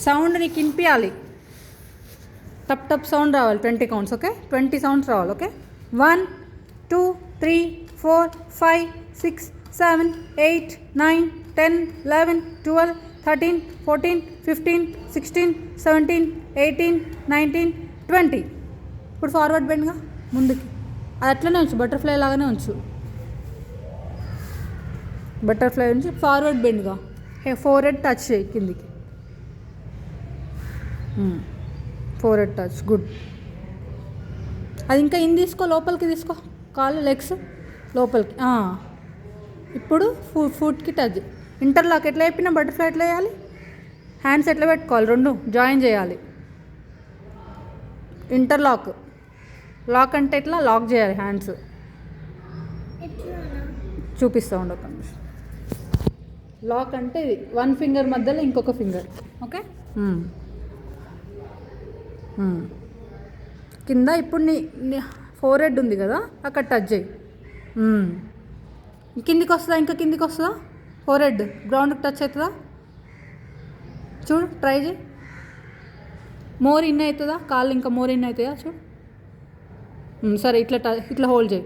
Sound నీకు వినిపించాలి. టప్ టప్ సౌండ్ రావాలి. 20 కౌంట్స్. ఓకే, 20 సౌండ్స్ రావాలి. ఓకే, 1 2 3 4 5 6 7 8 9 10 11 12 13 14 15 16 17 18 19 20. ఇప్పుడు ఫార్వర్డ్ బెండ్గా ముందుకి. అది అట్లనే ఉంచు, బటర్ఫ్లై లాగానే ఉంచు. బటర్ఫ్లై ఉంచి ఫార్వర్డ్ బెండ్గా ఫోర్ హెడ్ టచ్ చేయి కిందికి. Four head touch, good. అది ఇంకా ఇన్ తీసుకో, లోపలికి తీసుకో, కాళ్ళు లెగ్స్ లోపలికి. ఇప్పుడు ఫుట్కి టచ్. ఇంటర్లాక్ ఎట్లా చెప్పినా బటర్ఫ్లై ఎట్లా వేయాలి, హ్యాండ్స్ ఎట్లా పెట్టుకోవాలి, రెండు జాయిన్ చేయాలి. ఇంటర్లాక్, లాక్ అంటే ఎట్లా లాక్ చేయాలి హ్యాండ్స్. చూపిస్తూ ఉండక. లాక్ అంటే ఇది 1 ఫింగర్ మధ్యలో ఇంకొక ఫింగర్. ఓకే, కింద ఇప్పుడు నీ ఫోర్ హెడ్ ఉంది కదా, అక్కడ టచ్ చేయి. కిందికి వస్తుందా, ఇంకా కిందికి వస్తుందా, ఫోర్ హెడ్ గ్రౌండ్కి టచ్ అవుతుందా చూడు, ట్రై చేయి. మోర్ ఇన్ అవుతుందా, కాళ్ళు ఇంకా మోర్ ఇన్ అవుతాయా చూడు. సరే, ఇట్లా హోల్డ్ చేయి.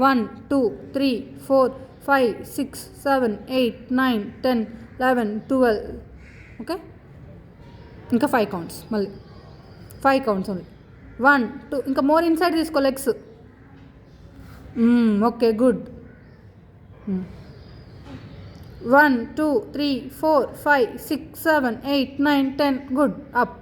1 2 3 4 5 6 7 8 9 10 11 12. ఓకే, ఇంకా 5 కౌంట్స్, మళ్ళీ 5 కౌంట్స్ ఓన్లీ. 1 2, ఇంకా మోర్ ఇన్సైడ్ తీసుకో legs. Okay, good. 1 2 3 4 5 6 7 8 9 10, good. Up.